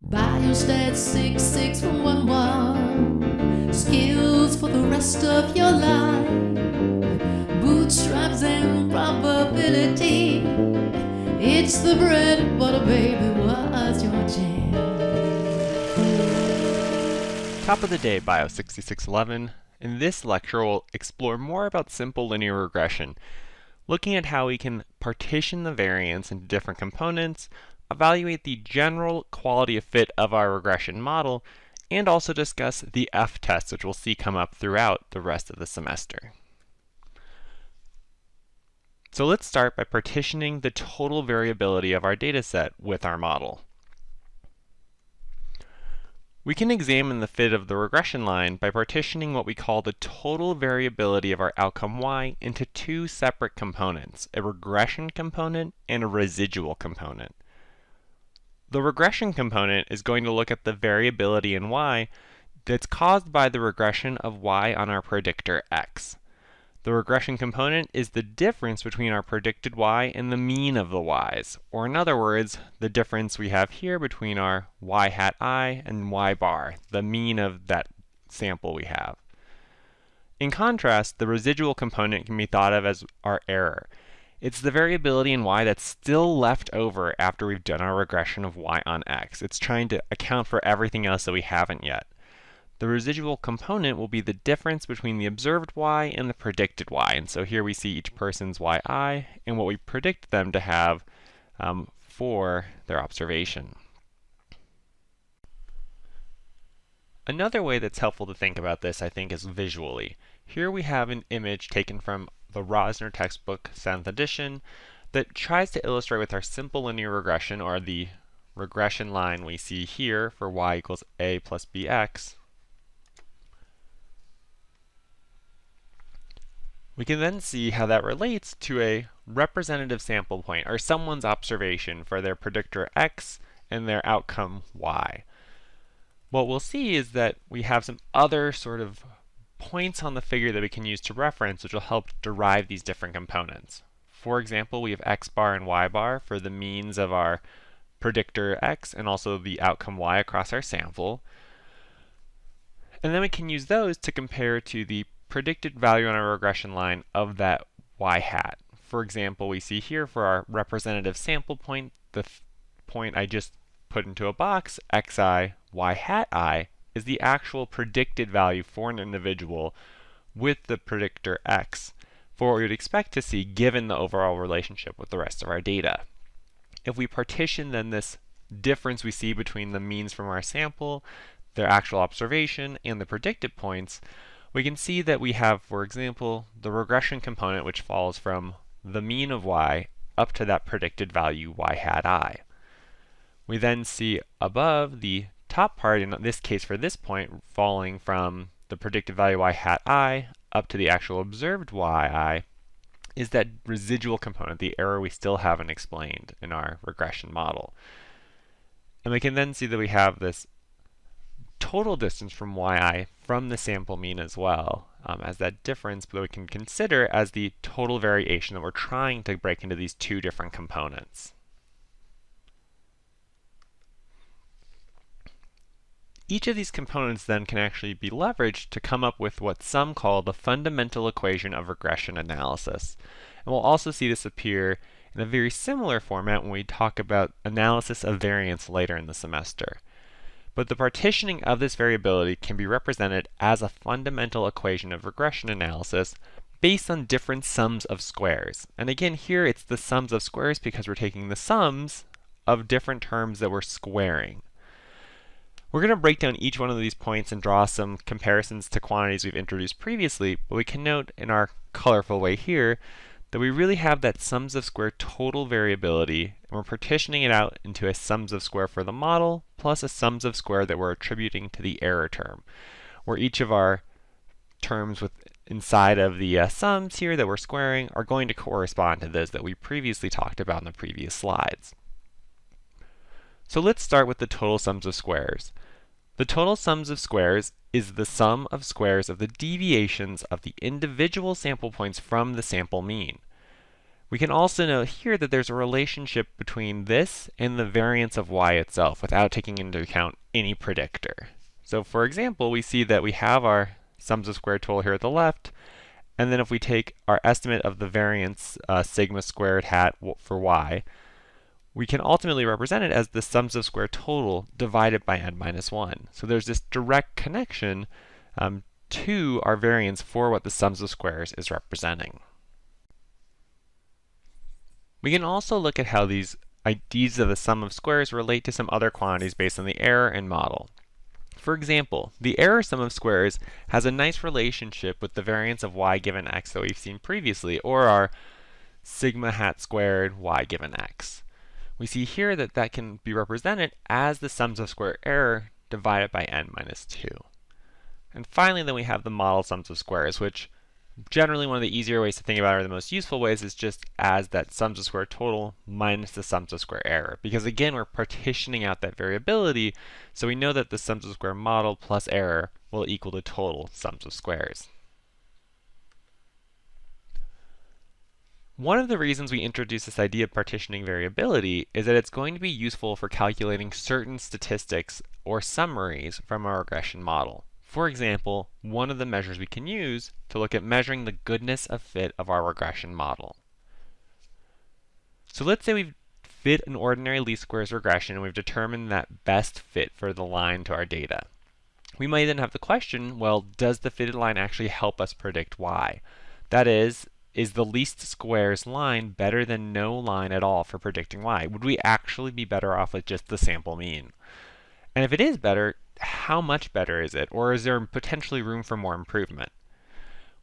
Biostat 6611, skills for the rest of your life, bootstraps and probability, it's the bread and butter, baby, what's your jam? Top of the day, Bio 6611. In this lecture, we'll explore more about simple linear regression, looking at how we can partition the variance into different components, evaluate the general quality of fit of our regression model, and also discuss the F-test, which we'll see come up throughout the rest of the semester. So let's start by partitioning the total variability of our dataset with our model. We can examine the fit of the regression line by partitioning what we call the total variability of our outcome y into two separate components, a regression component and a residual component. The regression component is going to look at the variability in y that's caused by the regression of y on our predictor x. The regression component is the difference between our predicted y and the mean of the y's, or in other words, the difference we have here between our y hat I and y bar, the mean of that sample we have. In contrast, the residual component can be thought of as our error. It's the variability in y that's still left over after we've done our regression of y on x. It's trying to account for everything else that we haven't yet. The residual component will be the difference between the observed y and the predicted y. And so here we see each person's yi and what we predict them to have for their observation. Another way that's helpful to think about this, I think, is visually. Here we have an image taken from the Rosner textbook, 7th edition, that tries to illustrate with our simple linear regression, or the regression line we see here for y equals a plus bx. We can then see how that relates to a representative sample point, or someone's observation for their predictor x and their outcome y. What we'll see is that we have some other sort of points on the figure that we can use to reference, which will help derive these different components. For example, we have x bar and y bar for the means of our predictor x and also the outcome y across our sample. And then we can use those to compare to the predicted value on our regression line of that y hat. For example, we see here for our representative sample point, the point I just put into a box, xi, y hat I, is the actual predicted value for an individual with the predictor x for what we would expect to see given the overall relationship with the rest of our data. If we partition then this difference we see between the means from our sample, their actual observation, and the predicted points, we can see that we have, for example, the regression component, which falls from the mean of y up to that predicted value y hat I. We then see above the top part, in this case for this point, falling from the predicted value y hat I up to the actual observed yi, is that residual component, the error we still haven't explained in our regression model. And we can then see that we have this total distance from yi from the sample mean as well, as that difference that we can consider as the total variation that we're trying to break into these two different components. Each of these components then can actually be leveraged to come up with what some call the fundamental equation of regression analysis. And we'll also see this appear in a very similar format when we talk about analysis of variance later in the semester. But the partitioning of this variability can be represented as a fundamental equation of regression analysis based on different sums of squares. And again, here it's the sums of squares because we're taking the sums of different terms that we're squaring. We're going to break down each one of these points and draw some comparisons to quantities we've introduced previously, but we can note in our colorful way here that we really have that sums of square total variability, and we're partitioning it out into a sums of square for the model plus a sums of square that we're attributing to the error term, where each of our terms inside of the sums here that we're squaring are going to correspond to those that we previously talked about in the previous slides. So let's start with the total sums of squares. The total sums of squares is the sum of squares of the deviations of the individual sample points from the sample mean. We can also note here that there's a relationship between this and the variance of y itself without taking into account any predictor. So for example, we see that we have our sums of squared total here at the left, and then if we take our estimate of the variance sigma squared hat for y, we can ultimately represent it as the sums of squared total divided by n minus 1. So there's this direct connection to our variance for what the sums of squares is representing. We can also look at how these ideas of the sum of squares relate to some other quantities based on the error and model. For example, the error sum of squares has a nice relationship with the variance of y given x that we've seen previously, or our sigma hat squared y given x. We see here that that can be represented as the sums of square error divided by n minus 2. And finally, then we have the model sums of squares, which generally one of the easier ways to think about it, or the most useful ways, is just as that sums of square total minus the sums of square error. Because again, we're partitioning out that variability, so we know that the sums of square model plus error will equal the total sums of squares. One of the reasons we introduce this idea of partitioning variability is that it's going to be useful for calculating certain statistics or summaries from a regression model. For example, one of the measures we can use to look at measuring the goodness of fit of our regression model. So let's say we've fit an ordinary least squares regression and we've determined that best fit for the line to our data. We might then have the question, well, does the fitted line actually help us predict y? That is the least squares line better than no line at all for predicting y? Would we actually be better off with just the sample mean? And if it is better, how much better is it? Or is there potentially room for more improvement?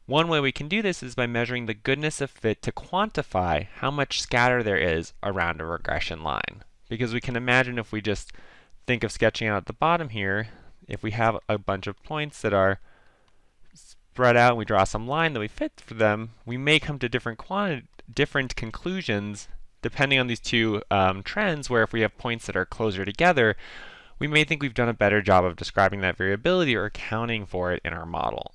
One way we can do this is by measuring the goodness of fit to quantify how much scatter there is around a regression line. Because we can imagine if we just think of sketching out at the bottom here, if we have a bunch of points that are spread out and we draw some line that we fit for them, we may come to different conclusions depending on these two trends, where if we have points that are closer together, we may think we've done a better job of describing that variability or accounting for it in our model.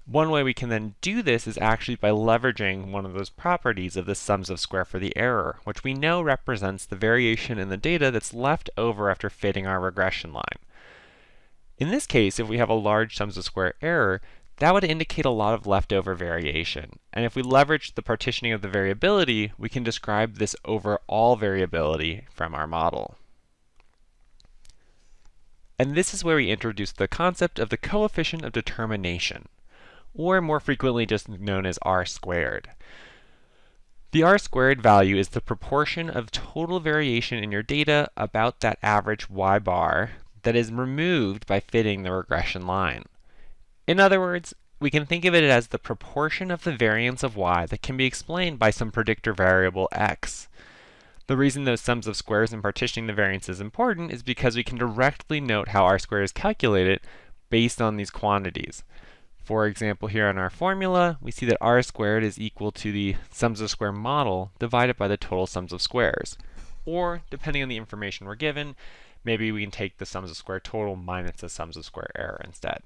One way we can then do this is actually by leveraging one of those properties of the sums of square for the error, which we know represents the variation in the data that's left over after fitting our regression line. In this case, if we have a large sums of square error, that would indicate a lot of leftover variation. And if we leverage the partitioning of the variability, we can describe this overall variability from our model. And this is where we introduce the concept of the coefficient of determination, or more frequently just known as r squared. The r squared value is the proportion of total variation in your data about that average y bar that is removed by fitting the regression line. In other words, we can think of it as the proportion of the variance of y that can be explained by some predictor variable x. The reason those sums of squares and partitioning the variance is important is because we can directly note how r squared is calculated based on these quantities. For example, here in our formula, we see that r squared is equal to the sums of square model divided by the total sums of squares. Or, depending on the information we're given, maybe we can take the sums of square total minus the sums of square error instead.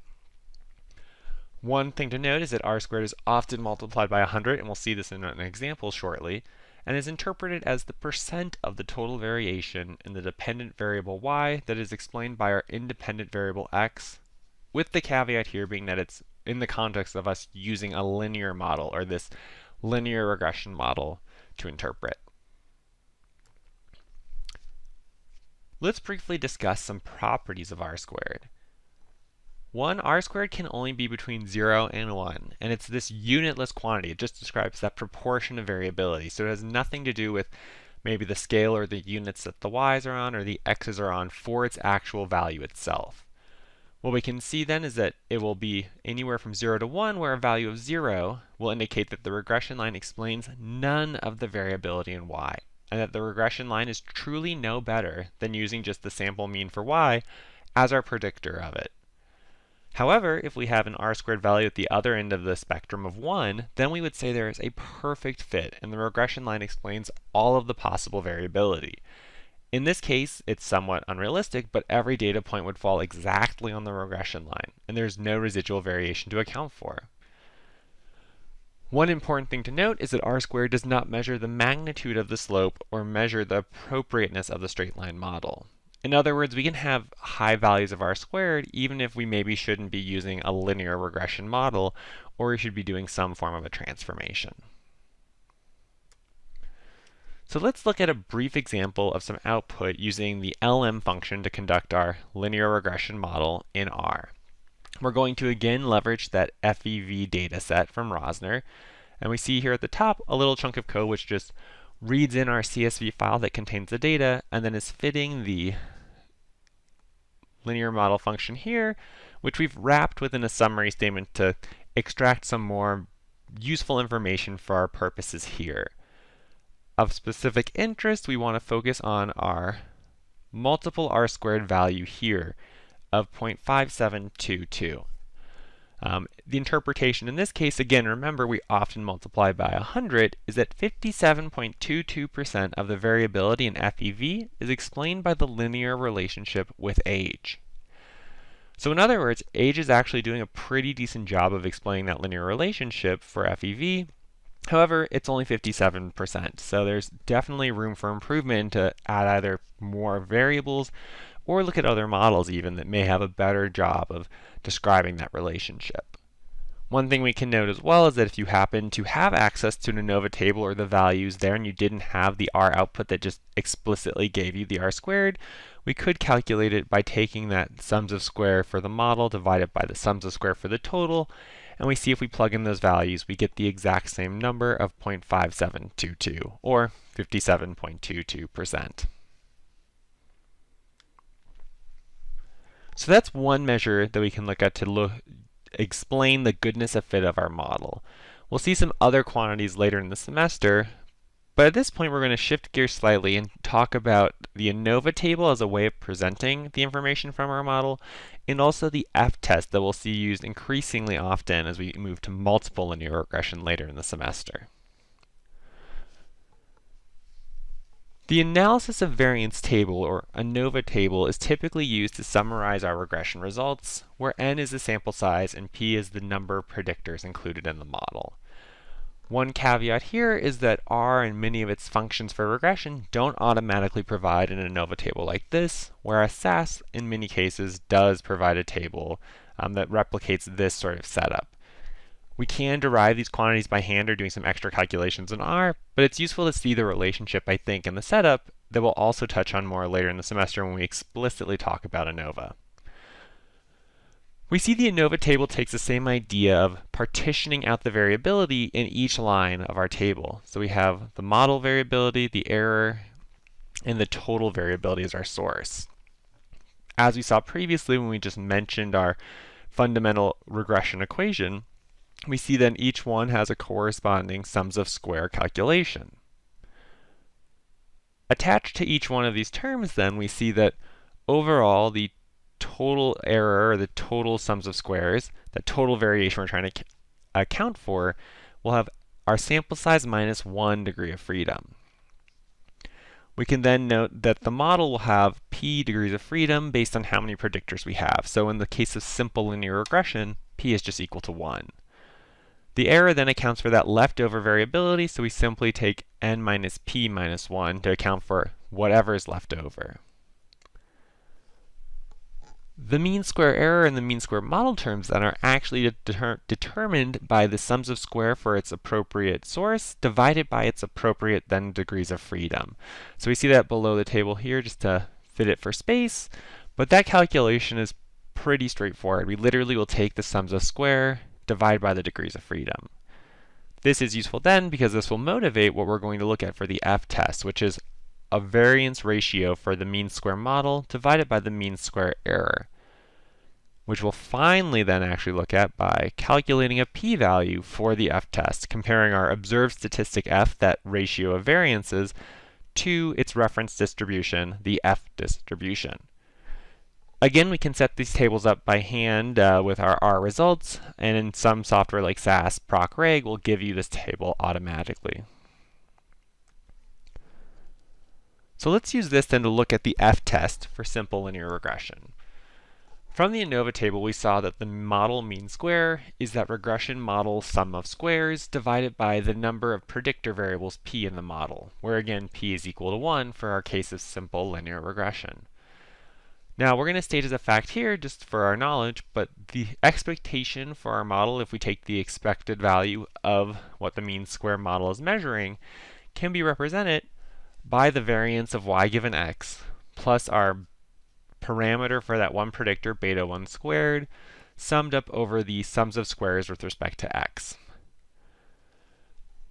One thing to note is that r squared is often multiplied by 100, and we'll see this in an example shortly, and is interpreted as the percent of the total variation in the dependent variable y that is explained by our independent variable x, with the caveat here being that it's in the context of us using a linear model, or this linear regression model, to interpret. Let's briefly discuss some properties of r squared. One, r squared can only be between 0 and 1, and it's this unitless quantity. It just describes that proportion of variability, so it has nothing to do with maybe the scale or the units that the y's are on or the x's are on for its actual value itself. What we can see then is that it will be anywhere from 0 to 1, where a value of 0 will indicate that the regression line explains none of the variability in y, and that the regression line is truly no better than using just the sample mean for y as our predictor of it. However, if we have an r squared value at the other end of the spectrum of 1, then we would say there is a perfect fit, and the regression line explains all of the possible variability. In this case, it's somewhat unrealistic, but every data point would fall exactly on the regression line, and there's no residual variation to account for. One important thing to note is that r-squared does not measure the magnitude of the slope or measure the appropriateness of the straight line model. In other words, we can have high values of r-squared even if we maybe shouldn't be using a linear regression model, or we should be doing some form of a transformation. So let's look at a brief example of some output using the LM function to conduct our linear regression model in R. We're going to again leverage that FEV dataset from Rosner, and we see here at the top a little chunk of code which just reads in our CSV file that contains the data and then is fitting the linear model function here, which we've wrapped within a summary statement to extract some more useful information for our purposes here. Of specific interest, we want to focus on our multiple r-squared value here of 0.5722. The interpretation in this case, again, remember we often multiply by 100, is that 57.22% of the variability in FEV is explained by the linear relationship with age. So in other words, age is actually doing a pretty decent job of explaining that linear relationship for FEV. However, it's only 57%, so there's definitely room for improvement to add either more variables or look at other models even that may have a better job of describing that relationship. One thing we can note as well is that if you happen to have access to an ANOVA table or the values there and you didn't have the R output that just explicitly gave you the R squared, we could calculate it by taking that sums of square for the model divided by the sums of square for the total, and we see if we plug in those values, we get the exact same number of 0.5722, or 57.22%. So that's one measure that we can look at to explain the goodness of fit of our model. We'll see some other quantities later in the semester, but at this point we're going to shift gears slightly and talk about the ANOVA table as a way of presenting the information from our model, and also the F-test that we'll see used increasingly often as we move to multiple linear regression later in the semester. The analysis of variance table, or ANOVA table, is typically used to summarize our regression results, where n is the sample size and p is the number of predictors included in the model. One caveat here is that R and many of its functions for regression don't automatically provide an ANOVA table like this, whereas SAS, in many cases, does provide a table that replicates this sort of setup. We can derive these quantities by hand or doing some extra calculations in R, but it's useful to see the relationship, I think, in the setup that we'll also touch on more later in the semester when we explicitly talk about ANOVA. We see the ANOVA table takes the same idea of partitioning out the variability in each line of our table. So we have the model variability, the error, and the total variability as our source. As we saw previously when we just mentioned our fundamental regression equation, we see that each one has a corresponding sums of square calculation. Attached to each one of these terms, then, we see that overall the total error, or the total sums of squares, the total variation we're trying to account for, will have our sample size minus 1 degree of freedom. We can then note that the model will have p degrees of freedom based on how many predictors we have. So in the case of simple linear regression, p is just equal to 1. The error then accounts for that leftover variability, so we simply take n minus p minus 1 to account for whatever is left over. The mean square error and the mean square model terms then are actually determined by the sums of square for its appropriate source divided by its appropriate then degrees of freedom. So we see that below the table here just to fit it for space, but that calculation is pretty straightforward. We literally will take the sums of square, divide by the degrees of freedom. This is useful then because this will motivate what we're going to look at for the F-test, which is a variance ratio for the mean square model divided by the mean square error, which we'll finally then actually look at by calculating a p-value for the F-test, comparing our observed statistic F, that ratio of variances, to its reference distribution, the F distribution. Again, we can set these tables up by hand with our R results, and in some software like SAS, ProcReg will give you this table automatically. So let's use this then to look at the F-test for simple linear regression. From the ANOVA table, we saw that the model mean square is that regression model sum of squares divided by the number of predictor variables p in the model, where again p is equal to 1 for our case of simple linear regression. Now we're going to state as a fact here, just for our knowledge, but the expectation for our model, if we take the expected value of what the mean square model is measuring, can be represented by the variance of y given x plus our parameter for that one predictor, beta 1 squared, summed up over the sums of squares with respect to x.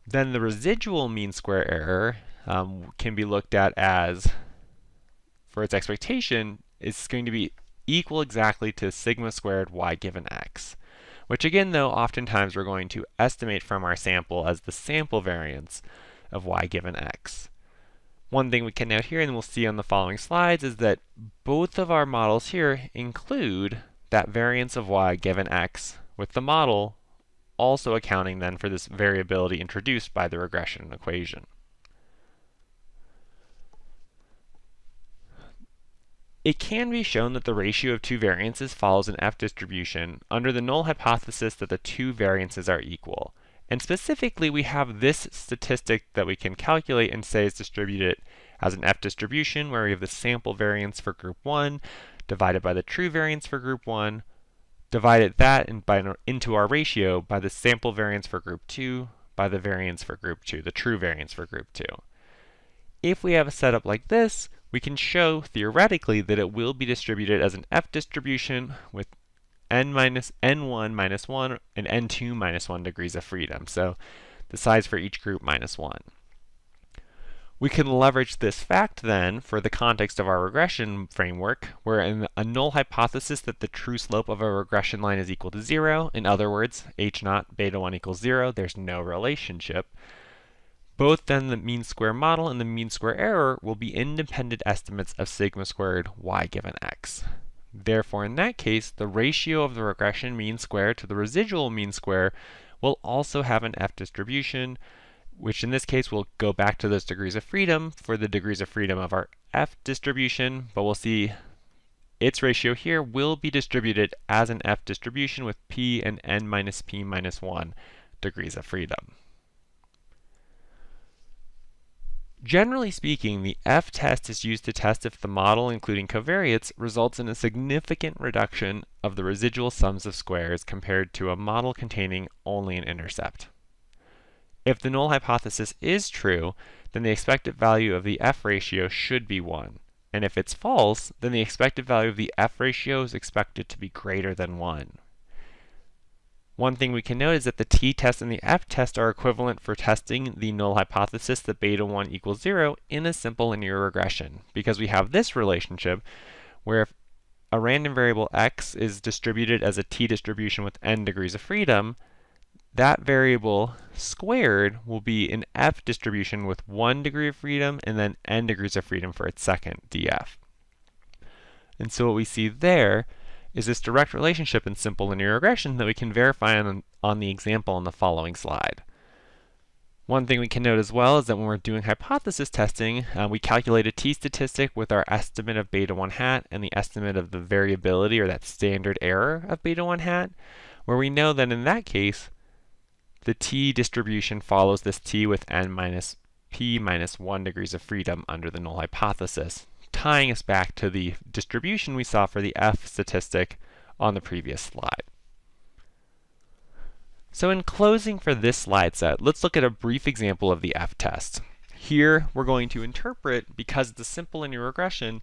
Then the residual mean square error can be looked at as, for its expectation, is going to be equal exactly to sigma squared y given x, which again, though, oftentimes we're going to estimate from our sample as the sample variance of y given x. One thing we can note here, and we'll see on the following slides, is that both of our models here include that variance of y given x, with the model also accounting then for this variability introduced by the regression equation. It can be shown that the ratio of two variances follows an F distribution under the null hypothesis that the two variances are equal. And specifically, we have this statistic that we can calculate and say is distributed as an F distribution, where we have the sample variance for group 1 divided by the true variance for group 1, divided that into our ratio by the sample variance for group 2 by the variance for group 2, the true variance for group 2. If we have a setup like this, we can show theoretically that it will be distributed as an F distribution with n1 minus 1 and n2 minus 1 degrees of freedom. So the size for each group minus 1. We can leverage this fact then for the context of our regression framework, where in a null hypothesis that the true slope of a regression line is equal to 0, in other words, h0 beta 1 equals 0, there's no relationship. Both then the mean square model and the mean square error will be independent estimates of sigma squared y given x. Therefore, in that case, the ratio of the regression mean square to the residual mean square will also have an F distribution, which in this case will go back to those degrees of freedom for the degrees of freedom of our F distribution, but we'll see its ratio here will be distributed as an F distribution with p and n minus p minus 1 degrees of freedom. Generally speaking, the F-test is used to test if the model, including covariates, results in a significant reduction of the residual sums of squares compared to a model containing only an intercept. If the null hypothesis is true, then the expected value of the F ratio should be 1. And if it's false, then the expected value of the F ratio is expected to be greater than 1. One thing we can note is that the t-test and the f-test are equivalent for testing the null hypothesis that beta 1 equals 0 in a simple linear regression, because we have this relationship where if a random variable x is distributed as a t distribution with n degrees of freedom, that variable squared will be an f distribution with 1 degree of freedom and then n degrees of freedom for its second df. And so what we see there is this direct relationship in simple linear regression that we can verify on the example on the following slide. One thing we can note as well is that when we're doing hypothesis testing, we calculate a t-statistic with our estimate of beta 1 hat and the estimate of the variability, or that standard error of beta 1 hat, where we know that in that case, the t distribution follows this t with n minus p minus 1 degrees of freedom under the null hypothesis, tying us back to the distribution we saw for the F statistic on the previous slide. So in closing for this slide set, let's look at a brief example of the F-test. Here we're going to interpret, because it's a simple linear regression,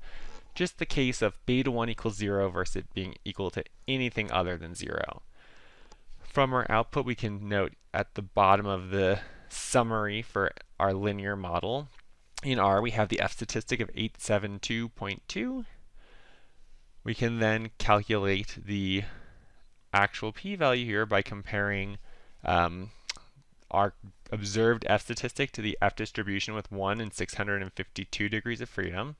just the case of beta 1 equals 0 versus it being equal to anything other than 0. From our output, we can note at the bottom of the summary for our linear model, in R, we have the F statistic of 872.2. We can then calculate the actual p-value here by comparing our observed F statistic to the F distribution with 1 and 652 degrees of freedom.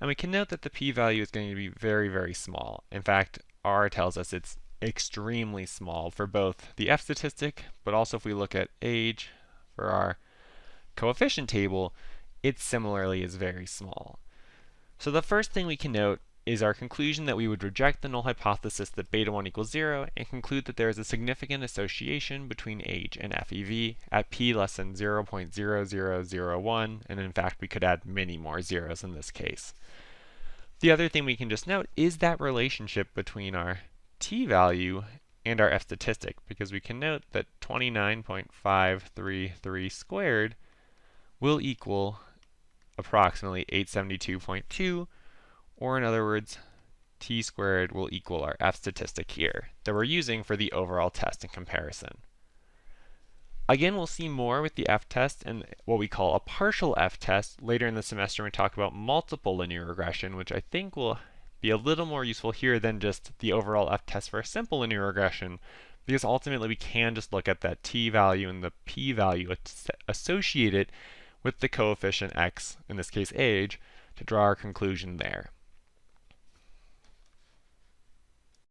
And we can note that the p-value is going to be very, very small. In fact, R tells us it's extremely small for both the F statistic, but also if we look at age for our coefficient table, it similarly is very small. So the first thing we can note is our conclusion that we would reject the null hypothesis that beta 1 equals 0 and conclude that there is a significant association between age and FEV at p less than 0.0001, and in fact we could add many more zeros in this case. The other thing we can just note is that relationship between our t-value and our f statistic, because we can note that 29.533 squared will equal approximately 872.2, or in other words, t squared will equal our f statistic here that we're using for the overall test and comparison. Again, we'll see more with the f-test and what we call a partial f-test later in the semester when we talk about multiple linear regression, which I think will be a little more useful here than just the overall f-test for a simple linear regression, because ultimately we can just look at that t-value and the p-value associated with the coefficient x, in this case age, to draw our conclusion there.